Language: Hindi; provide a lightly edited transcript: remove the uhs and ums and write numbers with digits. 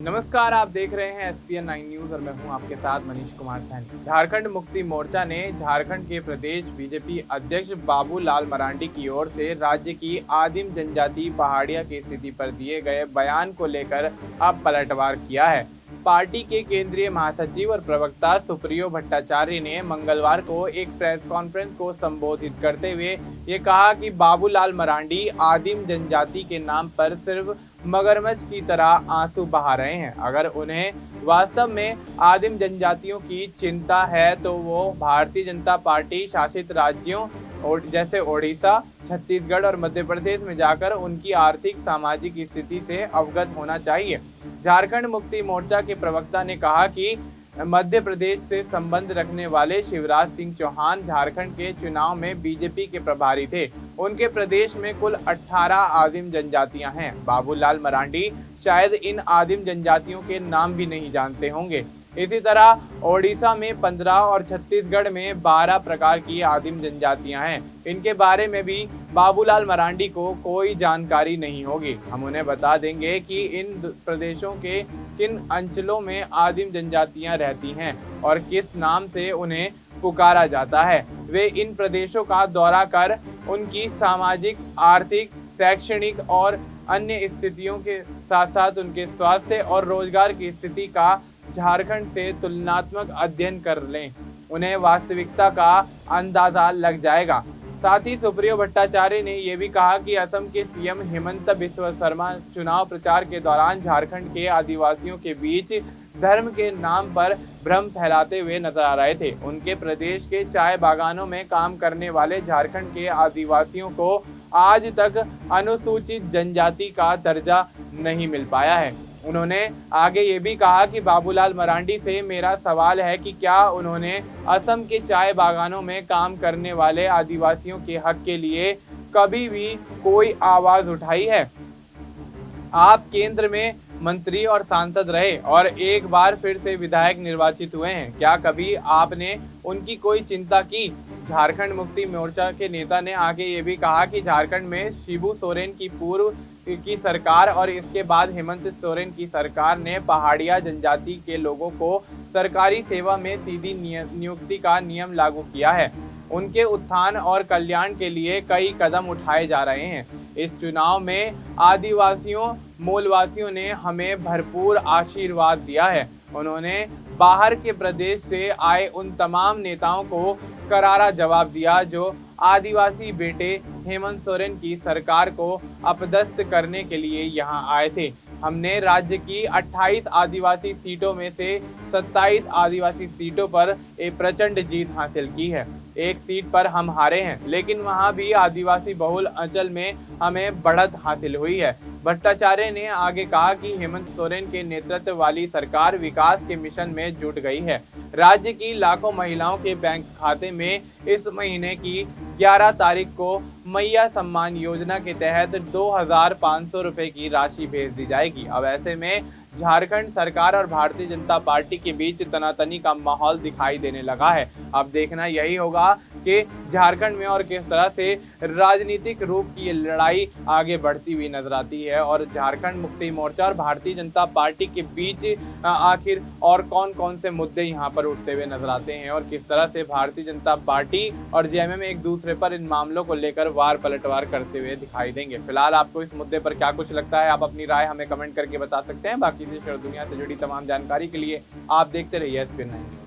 नमस्कार, आप देख रहे हैं एसपीएन 9 न्यूज़ और मैं हूं आपके साथ मनीष कुमार सैनी। झारखंड मुक्ति मोर्चा ने झारखंड के प्रदेश बीजेपी अध्यक्ष बाबूलाल मरांडी की ओर से राज्य की आदिम जनजाति पहाड़िया की स्थिति पर दिए गए बयान को लेकर अब पलटवार किया है। पार्टी के केंद्रीय महासचिव और प्रवक्ता सुप्रियो भट्टाचार्य ने मंगलवार को एक प्रेस कॉन्फ्रेंस को संबोधित करते हुए ये कहा कि बाबूलाल मरांडी आदिम जनजाति के नाम पर सिर्फ मगरमच्छ की तरह आंसू बहा रहे हैं। अगर उन्हें वास्तव में आदिम जनजातियों की चिंता है तो वो भारतीय जनता पार्टी शासित राज्यों और जैसे ओडिशा, छत्तीसगढ़ और मध्य प्रदेश में जाकर उनकी आर्थिक सामाजिक स्थिति से अवगत होना चाहिए। झारखंड मुक्ति मोर्चा के प्रवक्ता ने कहा कि मध्य प्रदेश से संबंध रखने वाले शिवराज सिंह चौहान झारखंड के चुनाव में बीजेपी के प्रभारी थे। उनके प्रदेश में कुल 18 आदिम जनजातियां हैं। बाबूलाल मरांडी शायद इन आदिम जनजातियों के नाम भी नहीं जानते होंगे। इसी तरह ओडिशा में 15 और छत्तीसगढ़ में 12 प्रकार की आदिम जनजातियां हैं। इनके बारे में भी बाबूलाल मरांडी को कोई जानकारी नहीं होगी। हम उन्हें बता देंगे कि इन प्रदेशों के किन अंचलों में आदिम जनजातियां रहती हैं और किस नाम से उन्हें पुकारा जाता है। वे इन प्रदेशों का दौरा कर उनकी सामाजिक, आर्थिक, शैक्षणिक और अन्य स्थितियों के साथ साथ उनके स्वास्थ्य और रोजगार की स्थिति का झारखंड से तुलनात्मक अध्ययन कर लें। उन्हें वास्तविकता का अंदाजा लग जाएगा। साथ ही सुप्रियो भट्टाचार्य ने यह भी कहा कि असम के सीएम हेमंत बिस्वा शर्मा चुनाव प्रचार के दौरान झारखंड के आदिवासियों के बीच धर्म के नाम पर भ्रम फैलाते हुए नजर आ रहे थे। उनके प्रदेश के चाय बागानों में काम करने वाले झारखंड के आदिवासियों को आज तक अनुसूचित जनजाति का दर्जा नहीं मिल पाया है। उन्होंने आगे ये भी कहा कि बाबूलाल मरांडी से मेरा सवाल है कि क्या उन्होंने असम के चाय बागानों में काम करने वाले आदिवासियों के हक के लिए कभी भी कोई आवाज उठाई है? आप केंद्र में मंत्री और सांसद रहे और एक बार फिर से विधायक निर्वाचित हुए हैं। क्या कभी आपने उनकी कोई चिंता की? झारखंड मुक्ति मोर्चा के नेता ने आगे ये भी कहा कि झारखंड में शिबू सोरेन की पूर्व की सरकार और इसके बाद हेमंत सोरेन की सरकार ने पहाड़िया जनजाति के लोगों को सरकारी सेवा में सीधी नियुक्ति का नियम लागू किया है। उनके उत्थान और कल्याण के लिए कई कदम उठाए जा रहे हैं। इस चुनाव में आदिवासियों, मूलवासियों ने हमें भरपूर आशीर्वाद दिया है। उन्होंने बाहर के प्रदेश से आए उन तमाम नेताओं को करारा जवाब दिया जो आदिवासी बेटे हेमंत सोरेन की सरकार को अपदस्थ करने के लिए यहां आए थे। हमने राज्य की 28 आदिवासी सीटों में से 27 आदिवासी सीटों पर एक प्रचंड जीत हासिल की है। एक सीट पर हम हारे हैं, लेकिन वहां भी आदिवासी बहुल अंचल में हमें बढ़त हासिल हुई है। भट्टाचार्य ने आगे कहा कि हेमंत सोरेन के नेतृत्व वाली सरकार विकास के मिशन में जुट गई है। राज्य की लाखों महिलाओं के बैंक खाते में इस महीने की 11 तारीख को मैया सम्मान योजना के तहत 2500 रुपए की राशि भेज दी जाएगी। अब ऐसे में झारखंड सरकार और भारतीय जनता पार्टी के बीच तनातनी का माहौल दिखाई देने लगा है। अब देखना यही होगा कि झारखंड में और किस तरह से राजनीतिक रूप की ये लड़ाई आगे बढ़ती हुई नजर आती है और झारखंड मुक्ति मोर्चा और भारतीय जनता पार्टी के बीच आखिर और कौन कौन से मुद्दे यहाँ पर उठते हुए नजर आते हैं और किस तरह से भारतीय जनता पार्टी और जेएमएम एक दूसरे पर इन मामलों को लेकर वार पलटवार करते हुए दिखाई देंगे। फिलहाल आपको इस मुद्दे पर क्या कुछ लगता है? आप अपनी राय हमें कमेंट करके बता सकते हैं। बाकी देश और दुनिया से जुड़ी तमाम जानकारी के लिए आप देखते रहिए एसपीएन 9 न्यूज़।